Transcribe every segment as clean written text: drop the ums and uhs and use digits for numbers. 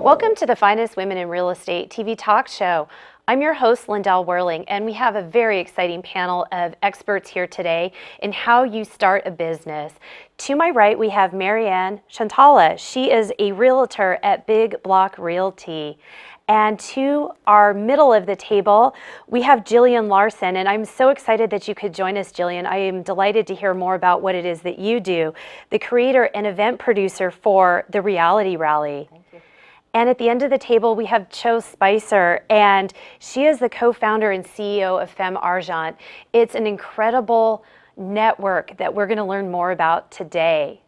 Welcome to the Finest Women in Real Estate TV talk show. I'm your host, Lyndell Werling, and we have a very exciting panel of experts here today in how you start a business. To my right, we have Chanthala. She is a realtor at Big Block Realty. And to our middle of the table, we have Gillian Larson, and I'm so excited that you could join us, Gillian. I am delighted to hear more about what it is that you do, the creator and event producer for the Reality Rally. Thank you. And at the end of the table, we have Cho Spicer, and she is the co-founder and CEO of Femargent. It's an incredible network that we're going to learn more about today.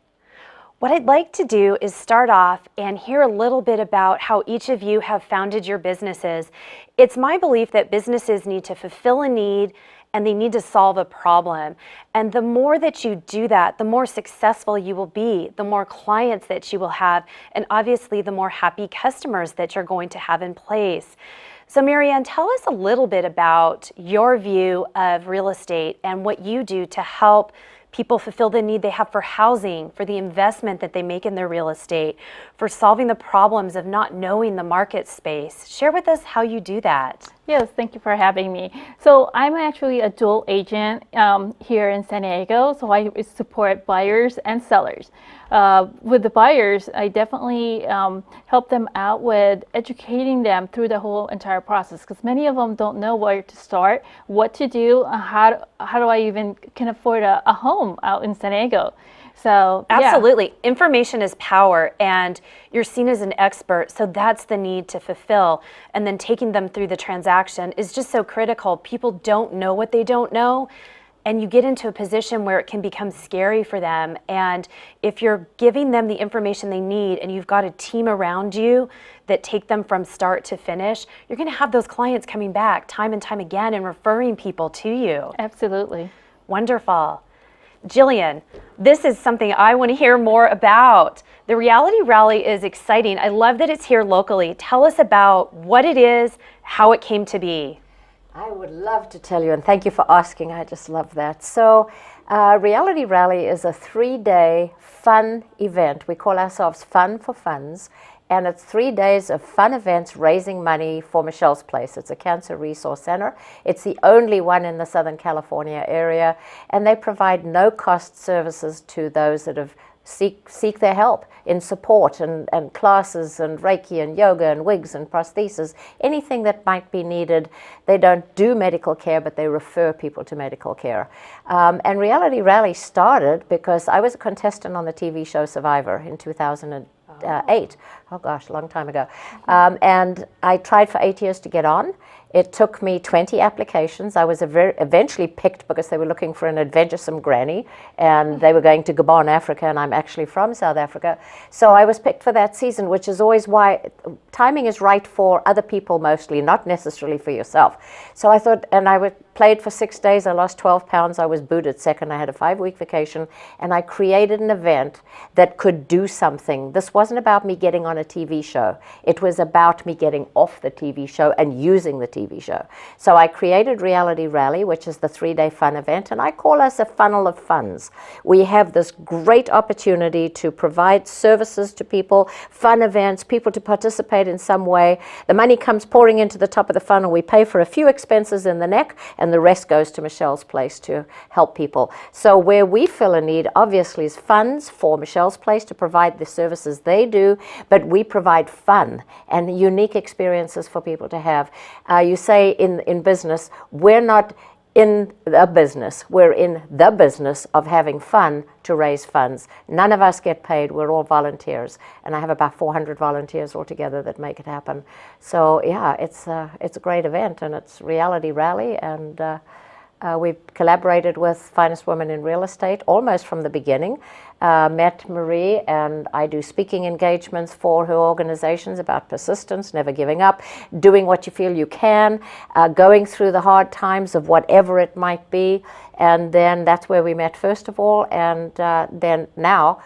What I'd like to do is start off and hear a little bit about how each of you have founded your businesses. It's my belief that businesses need to fulfill a need and they need to solve a problem. And the more that you do that, the more successful you will be, the more clients that you will have, and obviously the more happy customers that you're going to have in place. So Marianne, tell us a little bit about your view of real estate and what you do to help people fulfill the need they have for housing, for the investment that they make in their real estate, for solving the problems of not knowing the market space. Share with us how you do that. Yes, thank you for having me. So I'm actually a dual agent here in San Diego, so I support buyers and sellers. With the buyers, I definitely help them out with educating them through the whole entire process, because many of them don't know where to start, what to do, how do I even can afford a home out in San Diego. So absolutely. Yeah. Information is power, and you're seen as an expert, so that's the need to fulfill. And then taking them through the transaction is just so critical. People don't know what they don't know, and you get into a position where it can become scary for them. And if you're giving them the information they need and you've got a team around you that take them from start to finish, you're going to have those clients coming back time and time again and referring people to you. Absolutely. Wonderful. Gillian, this is something I want to hear more about. The Reality Rally is exciting. I love that it's here locally. Tell us about what it is, how it came to be. I would love to tell you, and thank you for asking. I just love that. So, Reality Rally is a 3-day fun event. We call ourselves Fun for Funds. And it's 3 days of fun events raising money for Michelle's Place. It's a cancer resource center. It's the only one in the Southern California area. And they provide no-cost services to those that have seek their help in support and classes and Reiki and yoga and wigs and prosthesis, anything that might be needed. They don't do medical care, but they refer people to medical care. And Reality Rally started because I was a contestant on the TV show Survivor in 2008. Oh gosh, a long time ago. And I tried for 8 years to get on. It took me 20 applications. I was eventually picked because they were looking for an adventuresome granny, and they were going to Gabon, Africa, and I'm actually from South Africa. So I was picked for that season, which is always why timing is right for other people mostly, not necessarily for yourself. So I thought, and played for 6 days. I lost 12 pounds. I was booted second. I had a 5-week vacation, and I created an event that could do something. This wasn't about me getting on a TV show. It was about me getting off the TV show and using the TV show. So I created Reality Rally, which is the 3-day fun event, and I call us a funnel of funds. We have this great opportunity to provide services to people, fun events, people to participate in some way. The money comes pouring into the top of the funnel. We pay for a few expenses in the neck, and the rest goes to Michelle's Place to help people. So where we fill a need, obviously, is funds for Michelle's Place to provide the services they do, but we provide fun and unique experiences for people to have. You say in business, we're not in the business. We're in the business of having fun to raise funds. None of us get paid. We're all volunteers. And I have about 400 volunteers altogether that make it happen. So yeah, it's a great event, and it's Reality Rally, and we've collaborated with Finest Women in Real Estate almost from the beginning. Met Marie, and I do speaking engagements for her organizations about persistence, never giving up, doing what you feel you can, going through the hard times of whatever it might be. And then that's where we met first of all, and then now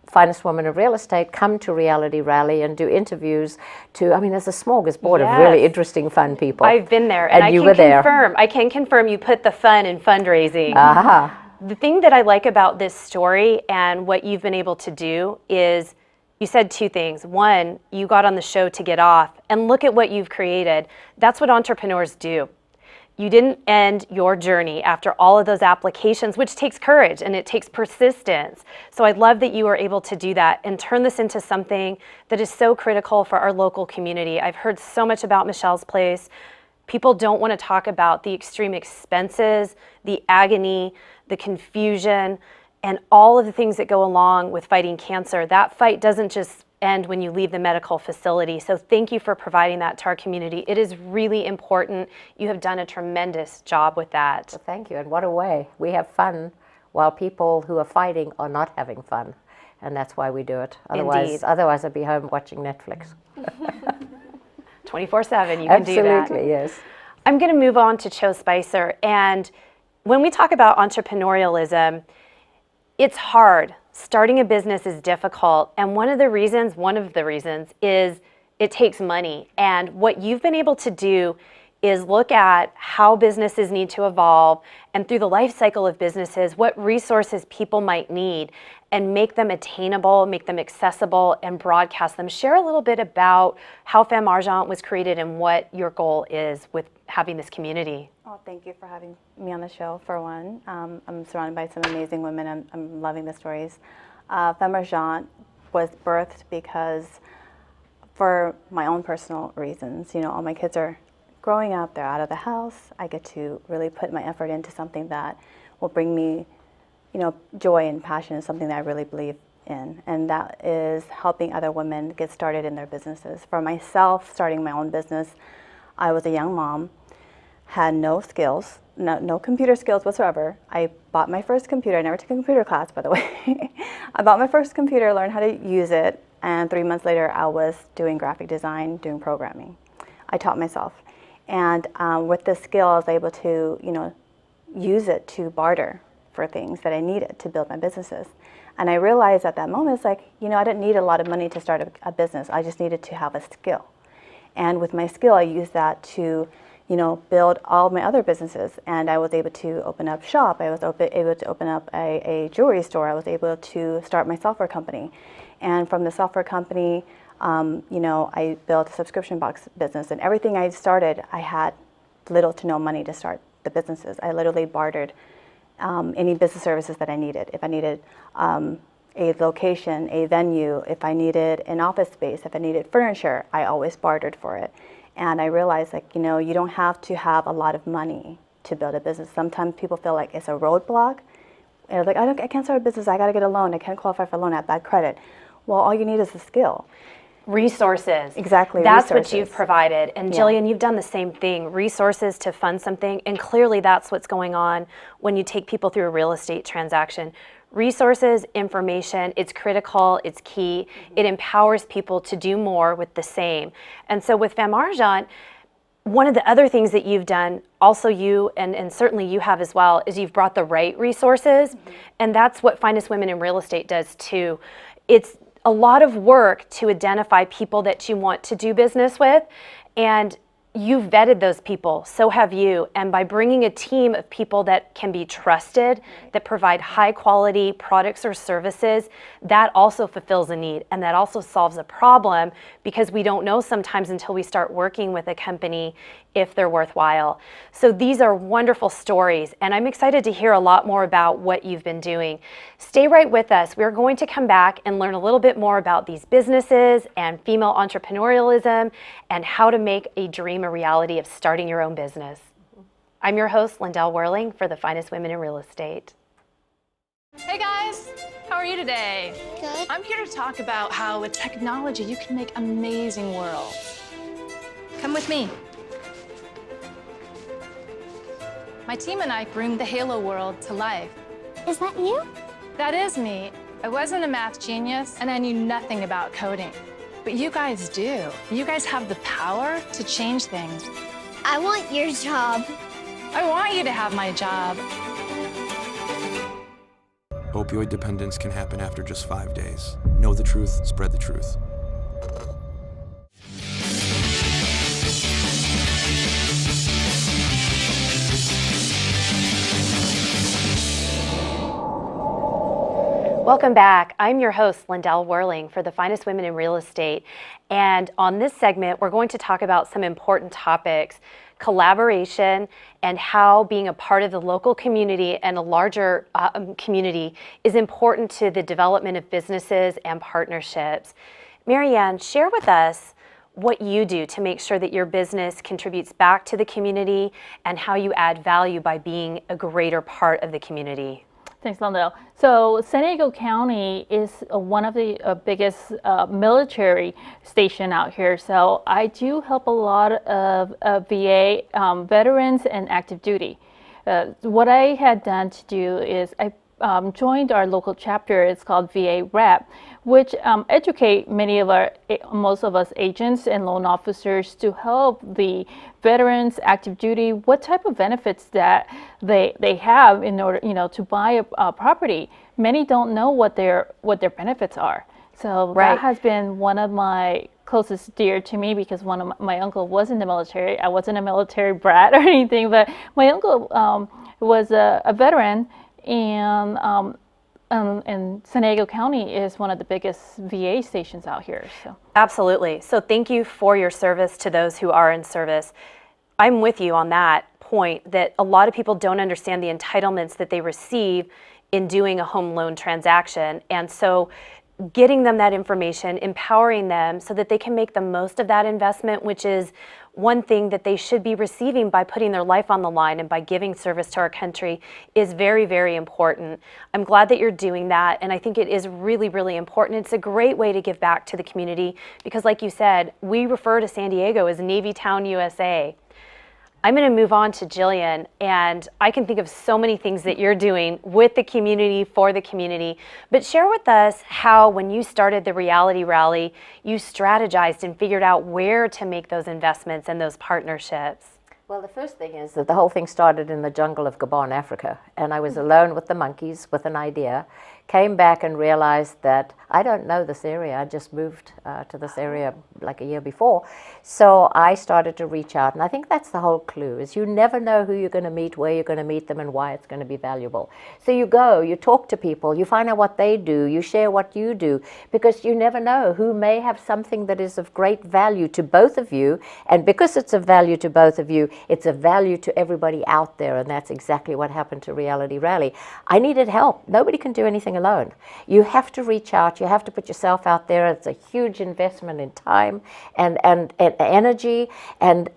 Finest Women of Real Estate come to Reality Rally and do interviews there's a smorgasbord of really interesting, fun people. I've been there, and I can confirm you put the fun in fundraising. Aha. The thing that I like about this story and what you've been able to do is You said two things. One, you got on the show to get off, and look at what you've created. That's what entrepreneurs do. You didn't end your journey after all of those applications, which takes courage and it takes persistence. So I love that you were able to do that and turn this into something that is so critical for our local community. I've heard so much about Michelle's Place. People don't want to talk about the extreme expenses, the agony, the confusion, and all of the things that go along with fighting cancer. That fight doesn't just end when you leave the medical facility. So thank you for providing that to our community. It is really important. You have done a tremendous job with that. Well, thank you, and what a way. We have fun while people who are fighting are not having fun, and that's why we do it. Indeed. Otherwise I'd be home watching Netflix. 24/7, you can do that. Absolutely, yes. I'm going to move on to Cho Spicer. And when we talk about entrepreneurialism, it's hard. Starting a business is difficult. And one of the reasons is it takes money. And what you've been able to do is look at how businesses need to evolve and through the life cycle of businesses, what resources people might need and make them attainable, make them accessible, and broadcast them. Share a little bit about how Femargent was created and what your goal is with having this community. Oh, thank you for having me on the show, for one. I'm surrounded by some amazing women. I'm loving the stories. Femargent was birthed because, for my own personal reasons, you know, all my kids are growing up, they're out of the house. I get to really put my effort into something that will bring me, you know, joy and passion is something that I really believe in, and that is helping other women get started in their businesses. For myself, starting my own business, I was a young mom, had no skills, no computer skills whatsoever. I bought my first computer. I never took a computer class, by the way. I bought my first computer, learned how to use it, and 3 months later, I was doing graphic design, doing programming. I taught myself. And with this skill, I was able to, you know, use it to barter for things that I needed to build my businesses. And I realized at that moment, it's like, you know, I didn't need a lot of money to start a business. I just needed to have a skill. And with my skill, I used that to, you know, build all my other businesses. And I was able to open up shop. I was able to open up a jewelry store. I was able to start my software company. And from the software company, you know, I built a subscription box business. And everything I started, I had little to no money to start the businesses. I literally bartered any business services that I needed. If I needed a location, a venue, if I needed an office space, if I needed furniture, I always bartered for it. And I realized, like, you know, you don't have to have a lot of money to build a business. Sometimes people feel like it's a roadblock. And they're like, I can't start a business, I gotta get a loan, I can't qualify for a loan, I have bad credit. Well, all you need is a skill. Resources. Exactly. That's resources. what you've provided. And Gillian, you've done the same thing, resources to fund something. And clearly that's what's going on when you take people through a real estate transaction. Resources, information, it's critical, it's key. It empowers people to do more with the same. And so with Femargent, one of the other things that you've done, also you, and certainly you have as well, is you've brought the right resources. And that's what Finest Women in Real Estate does too. It's a lot of work to identify people that you want to do business with, and you've vetted those people, so have you. And by bringing a team of people that can be trusted, that provide high quality products or services, that also fulfills a need, and that also solves a problem, because we don't know sometimes until we start working with a company if they're worthwhile. So these are wonderful stories, and I'm excited to hear a lot more about what you've been doing. Stay right with us. We're going to come back and learn a little bit more about these businesses and female entrepreneurialism and how to make a dream a reality of starting your own business. I'm your host, Lyndell Werling, for the Finest Women in Real Estate. Hey guys, how are you today? Good. I'm here to talk about how with technology you can make amazing worlds. Come with me. My team and I bring the Halo world to life. Is that you? That is me. I wasn't a math genius and I knew nothing about coding. But you guys do. You guys have the power to change things. I want your job. I want you to have my job. Opioid dependence can happen after just 5 days. Know the truth, spread the truth. Welcome back. I'm your host, Lyndell Werling, for the Finest Women in Real Estate. And on this segment, we're going to talk about some important topics: collaboration, and how being a part of the local community and a larger community is important to the development of businesses and partnerships. Marianne, share with us what you do to make sure that your business contributes back to the community and how you add value by being a greater part of the community. Thanks, Lyndell. So San Diego County is one of the biggest military station out here. So I do help a lot of VA veterans and active duty. What I had done to do is I joined our local chapter. It's called VA Rep, which educate most of us agents and loan officers to help the veterans, active duty, what type of benefits that they have in order, to buy a property. Many don't know what their benefits are. So that has been one of my closest dear to me, because one of my uncle was in the military. I wasn't a military brat or anything, but my uncle was a veteran. And San Diego County is one of the biggest VA stations out here. So. Absolutely. So thank you for your service to those who are in service. I'm with you on that point, that a lot of people don't understand the entitlements that they receive in doing a home loan transaction. And so getting them that information, empowering them so that they can make the most of that investment, which is one thing that they should be receiving by putting their life on the line and by giving service to our country, is very, very important. I'm glad that you're doing that, and I think it is really, really important. It's a great way to give back to the community because, like you said, we refer to San Diego as Navy Town, USA. I'm going to move on to Gillian, and I can think of so many things that you're doing with the community, for the community, but share with us how, when you started the Reality Rally, you strategized and figured out where to make those investments and those partnerships. Well, the first thing is that the whole thing started in the jungle of Gabon, Africa, and I was alone with the monkeys with an idea, came back and realized that I don't know this area. I just moved to this area like a year before. So I started to reach out, and I think that's the whole clue, is you never know who you're going to meet, where you're going to meet them, and why it's going to be valuable. So you go, you talk to people, you find out what they do, you share what you do, because you never know who may have something that is of great value to both of you, and because it's of value to both of you, it's of value to everybody out there, and that's exactly what happened to Reality Rally. I needed help. Nobody can do anything alone. You have to reach out, you have to put yourself out there. It's a huge investment in time and energy and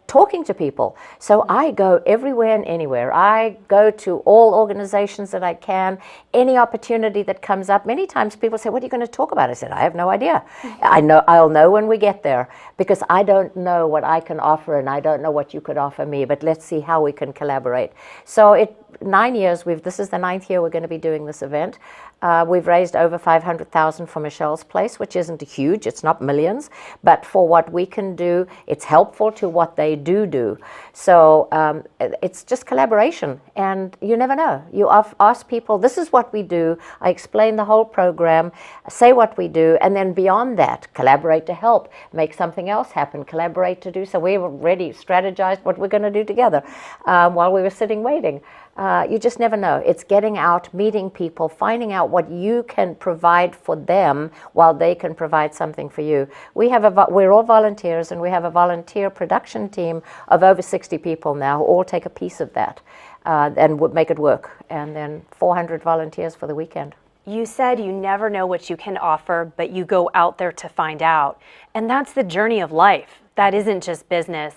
talking to people. So I go everywhere and anywhere. I go to all organizations that I can, any opportunity that comes up. Many times people say, what are you going to talk about? I said, I have no idea. I'll know when we get there, because I don't know what I can offer and I don't know what you could offer me, but let's see how we can collaborate. So 9 years, this is the 9th year we're going to be doing this event. We've raised over $500,000 for Michelle's place, which isn't huge, it's not millions, but for what we can do, it's helpful to what they do. So it's just collaboration, and you never know. You ask people, this is what we do, I explain the whole program, say what we do, and then beyond that, collaborate to help, make something else happen, collaborate to do so. We've already strategized what we're going to do together while we were sitting waiting. You just never know. It's getting out, meeting people, finding out what you can provide for them while they can provide something for you. We're all volunteers, and we have a volunteer production team of over 60 people now who all take a piece of that and would make it work. And then 400 volunteers for the weekend. You said you never know what you can offer, but you go out there to find out. And that's the journey of life. That isn't just business.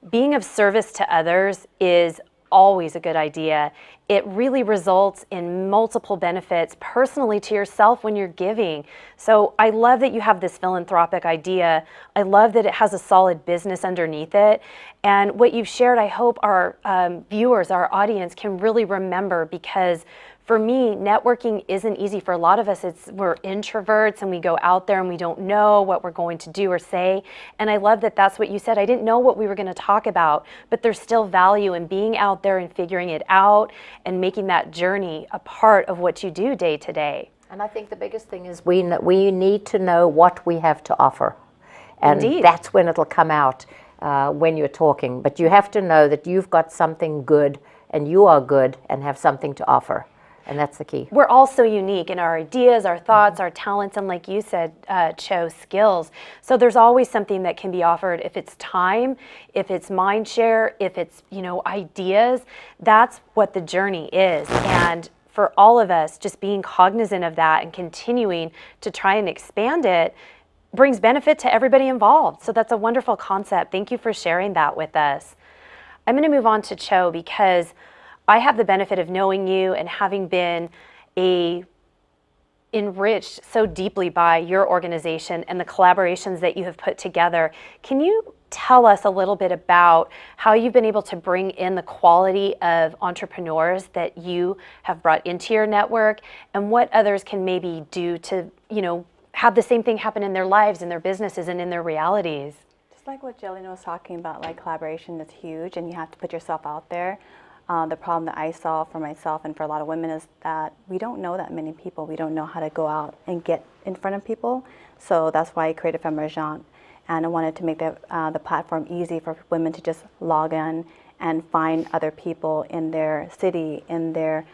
Being of service to others is always a good idea. It really results in multiple benefits personally to yourself when you're giving. So I love that you have this philanthropic idea. I love that it has a solid business underneath it. And what you've shared, I hope our viewers, our audience can really remember, because for me, networking isn't easy. For a lot of us, we're introverts and we go out there and we don't know what we're going to do or say. And I love that that's what you said. I didn't know what we were going to talk about, but there's still value in being out there and figuring it out and making that journey a part of what you do day to day. And I think the biggest thing is we need to know what we have to offer. And Indeed. That's when it'll come out when you're talking. But you have to know that you've got something good and you are good and have something to offer. And that's the key. We're all so unique in our ideas, our thoughts, our talents, and like you said, Cho, skills. So there's always something that can be offered. If it's time, if it's mind share, if it's, ideas, that's what the journey is. And for all of us, just being cognizant of that and continuing to try and expand it brings benefit to everybody involved. So that's a wonderful concept. Thank you for sharing that with us. I'm going to move on to Cho because I have the benefit of knowing you and having been enriched so deeply by your organization and the collaborations that you have put together. Can you tell us a little bit about how you've been able to bring in the quality of entrepreneurs that you have brought into your network, and what others can maybe do to, have the same thing happen in their lives, in their businesses, and in their realities? Just like what Gillian was talking about, like collaboration is huge and you have to put yourself out there. The problem that I saw for myself and for a lot of women is that we don't know that many people. We don't know how to go out and get in front of people. So that's why I created Femargent, and I wanted to make the platform easy for women to just log in and find other people in their city, in their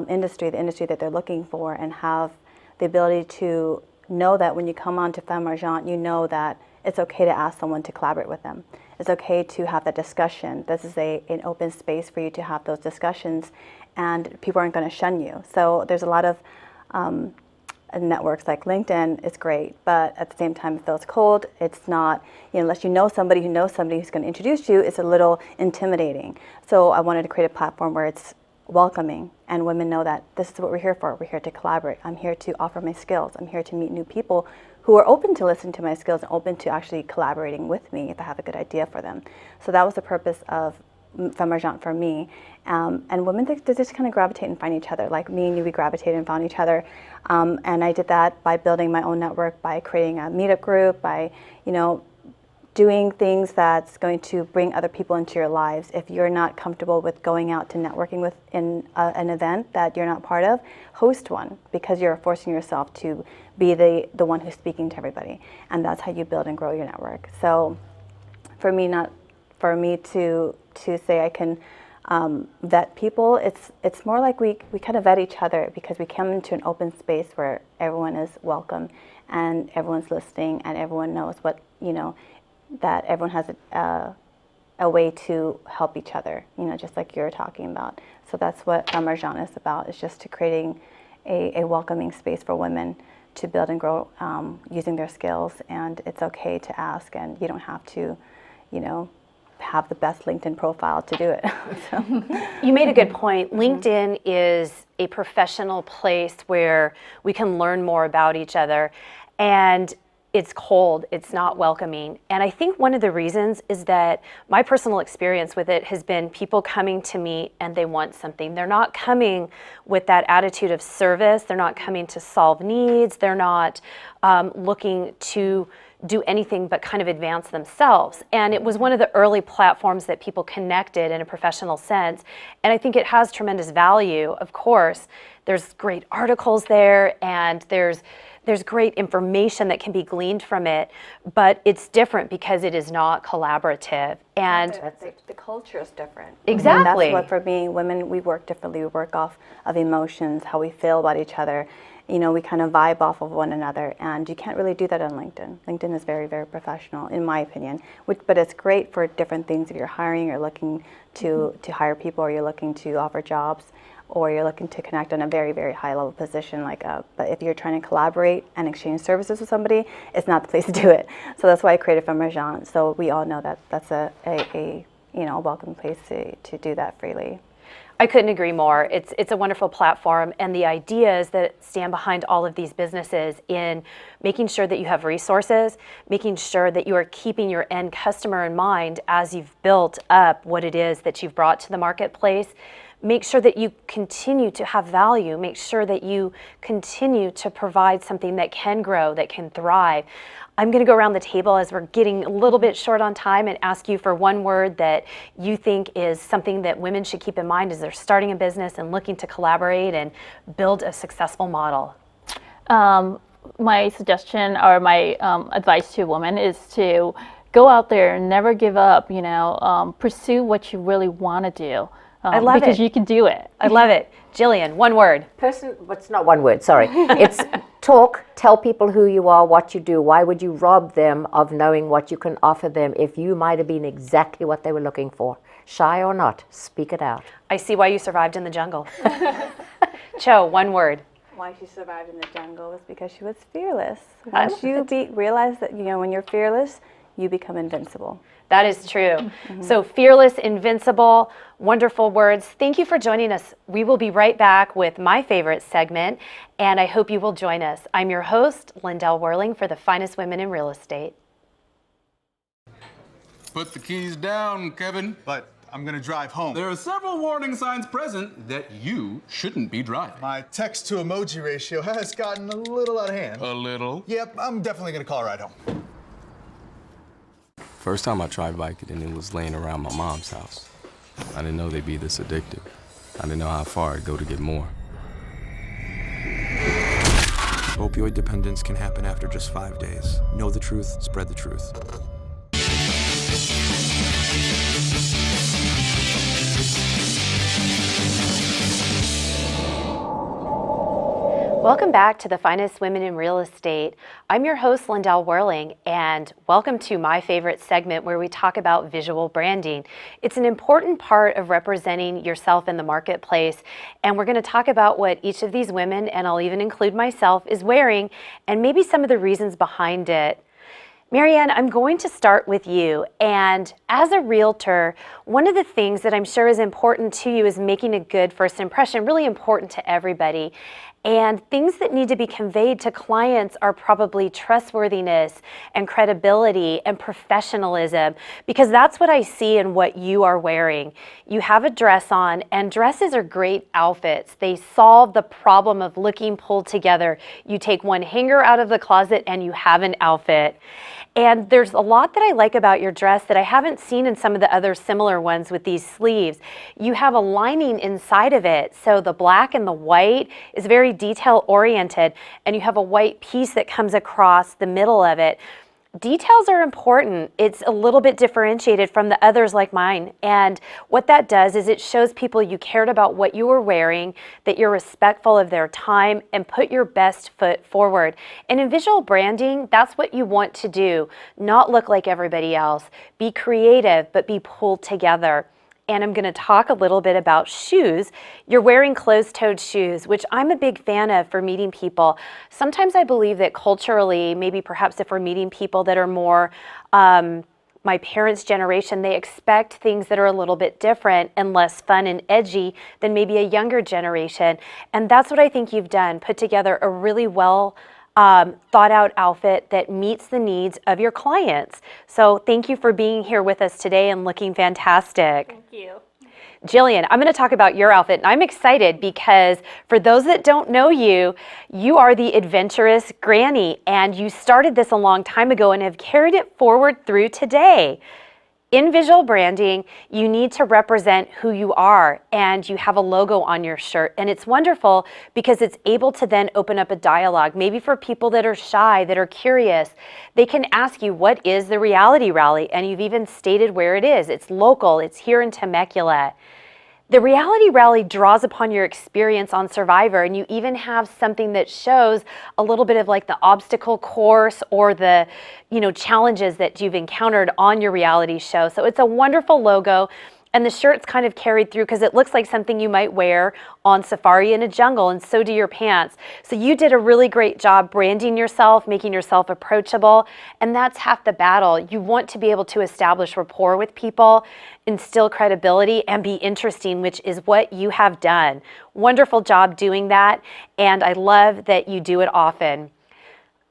industry, the industry that they're looking for, and have the ability to know that when you come onto Femargent, you know that it's okay to ask someone to collaborate with them. It's okay to have that discussion. This is an open space for you to have those discussions, and people aren't going to shun you. So there's a lot of networks like LinkedIn. It's great, but at the same time, it feels cold. It's not, unless you know somebody who knows somebody who's going to introduce you, it's a little intimidating. So I wanted to create a platform where it's welcoming, and women know that this is what we're here for. We're here to collaborate. I'm here to offer my skills. I'm here to meet new people who are open to listen to my skills and open to actually collaborating with me if I have a good idea for them. So that was the purpose of Femargent for me. And women, they just kind of gravitate and find each other. Like me and you, we gravitated and found each other. And I did that by building my own network, by creating a meetup group, by, doing things that's going to bring other people into your lives. If you're not comfortable with going out to networking with in an event that you're not part of, host one, because you're forcing yourself to be the one who's speaking to everybody, and that's how you build and grow your network. So for me to say I can vet people, it's more like we kind of vet each other, because we come into an open space where everyone is welcome and everyone's listening and everyone knows what, that everyone has a way to help each other, just like you're talking about. So that's what Femargent is about, is just to creating a welcoming space for women to build and grow using their skills. And it's okay to ask, and you don't have to, have the best LinkedIn profile to do it. So. You made a good point. LinkedIn is a professional place where we can learn more about each other, and it's cold, it's not welcoming. And I think one of the reasons is that my personal experience with it has been people coming to me and they want something. They're not coming with that attitude of service. They're not coming to solve needs. They're not looking to do anything but kind of advance themselves. And it was one of the early platforms that people connected in a professional sense. And I think it has tremendous value. Of course, there's great articles there, and there's great information that can be gleaned from it, but it's different because it is not collaborative. And the culture is different. Exactly. And that's what, for me, women, we work differently. We work off of emotions, how we feel about each other. We kind of vibe off of one another, and you can't really do that on LinkedIn. LinkedIn is very, very professional, in my opinion, but it's great for different things. If you're hiring, you're looking to hire people, or you're looking to offer jobs, or you're looking to connect on a very, very high level position. But if you're trying to collaborate and exchange services with somebody, it's not the place to do it. So that's why I created Femargent. So we all know that that's a welcome place to do that freely. I couldn't agree more. It's a wonderful platform, and the ideas that stand behind all of these businesses in making sure that you have resources, making sure that you are keeping your end customer in mind as you've built up what it is that you've brought to the marketplace. Make sure that you continue to have value. Make sure that you continue to provide something that can grow, that can thrive. I'm going to go around the table as we're getting a little bit short on time and ask you for one word that you think is something that women should keep in mind as they're starting a business and looking to collaborate and build a successful model. My suggestion or my advice to women is to go out there and never give up, pursue what you really want to do. I love because it. you can do it. I love it. Gillian, one word. It's not one word, sorry. It's talk, tell people who you are, what you do. Why would you rob them of knowing what you can offer them if you might have been exactly what they were looking for? Shy or not, speak it out. I see why you survived in the jungle. Cho, one word. Why she survived in the jungle was because she was fearless. Once you realize that, when you're fearless, you become invincible. That is true. So fearless, invincible, wonderful words. Thank you for joining us. We will be right back with my favorite segment, and I hope you will join us. I'm your host, Lyndell Werling, for the finest women in real estate. Put the keys down, Kevin. But I'm gonna drive home. There are several warning signs present that you shouldn't be driving. My text to emoji ratio has gotten a little out of hand. A little. Yep, I'm definitely gonna call a ride home. First time I tried biking, and it was laying around my mom's house. I didn't know they'd be this addictive. I didn't know how far I'd go to get more. Opioid dependence can happen after just 5 days. Know the truth, spread the truth. Welcome back to the finest women in real estate. I'm your host, Lyndell Werling, and welcome to my favorite segment where we talk about visual branding. It's an important part of representing yourself in the marketplace, and we're going to talk about what each of these women, and I'll even include myself, is wearing, and maybe some of the reasons behind it. Marianne, I'm going to start with you. And as a realtor, one of the things that I'm sure is important to you is making a good first impression, really important to everybody. And things that need to be conveyed to clients are probably trustworthiness and credibility and professionalism, because that's what I see in what you are wearing. You have a dress on, and dresses are great outfits. They solve the problem of looking pulled together. You take one hanger out of the closet and you have an outfit. And there's a lot that I like about your dress that I haven't seen in some of the other similar ones with these sleeves. You have a lining inside of it, so the black and the white is very detail oriented, and you have a white piece that comes across the middle of it. Details are important. It's a little bit differentiated from the others like mine. And what that does is it shows people you cared about what you were wearing, that you're respectful of their time, and put your best foot forward. And in visual branding, that's what you want to do. Not look like everybody else. Be creative, but be pulled together. And I'm going to talk a little bit about shoes. You're wearing closed-toed shoes, which I'm a big fan of for meeting people. Sometimes I believe that culturally, maybe perhaps if we're meeting people that are more my parents' generation, they expect things that are a little bit different and less fun and edgy than maybe a younger generation. And that's what I think you've done, put together a really well thought out outfit that meets the needs of your clients. So thank you for being here with us today and looking fantastic. Thank you. Gillian, I'm going to talk about your outfit, and I'm excited because for those that don't know you, you are the adventurous granny, and you started this a long time ago and have carried it forward through today. In visual branding, you need to represent who you are, and you have a logo on your shirt, and it's wonderful because it's able to then open up a dialogue. Maybe for people that are shy, that are curious, they can ask you, what is the Reality Rally? And you've even stated where it is. It's local, it's here in Temecula. The Reality Rally draws upon your experience on Survivor, and you even have something that shows a little bit of like the obstacle course or the, challenges that you've encountered on your reality show. So it's a wonderful logo, and the shirt's kind of carried through because it looks like something you might wear on safari in a jungle, and so do your pants. So you did a really great job branding yourself, making yourself approachable, and that's half the battle. You want to be able to establish rapport with people, instill credibility, and be interesting, which is what you have done. Wonderful job doing that, and I love that you do it often.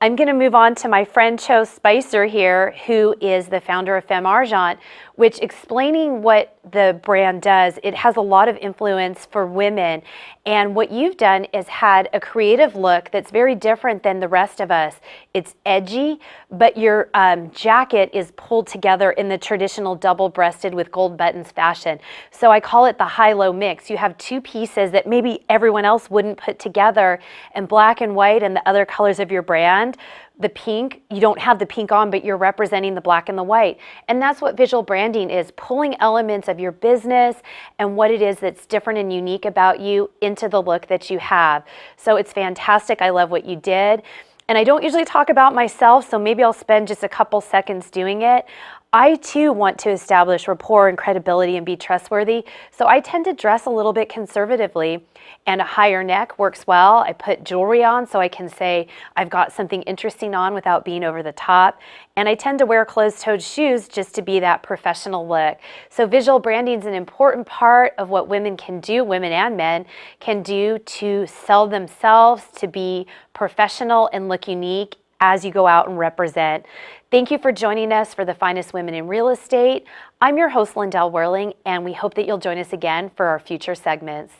I'm going to move on to my friend Cho Spicer here, who is the founder of Femargent, which, explaining what the brand does, it has a lot of influence for women. And what you've done is had a creative look that's very different than the rest of us. It's edgy, but your jacket is pulled together in the traditional double-breasted with gold buttons fashion. So I call it the high-low mix. You have two pieces that maybe everyone else wouldn't put together, and black and white and the other colors of your brand the pink, you don't have the pink on, but you're representing the black and the white. And that's what visual branding is, pulling elements of your business and what it is that's different and unique about you into the look that you have. So it's fantastic. I love what you did. And I don't usually talk about myself, so maybe I'll spend just a couple seconds doing it. I too want to establish rapport and credibility and be trustworthy, so I tend to dress a little bit conservatively, and a higher neck works well. I put jewelry on so I can say I've got something interesting on without being over the top, and I tend to wear closed-toed shoes just to be that professional look. So visual branding is an important part of what women can do, women and men can do to sell themselves, to be professional and look unique as you go out and represent. Thank you for joining us for the Finest Women in Real Estate. I'm your host, Lyndell Werling, and we hope that you'll join us again for our future segments.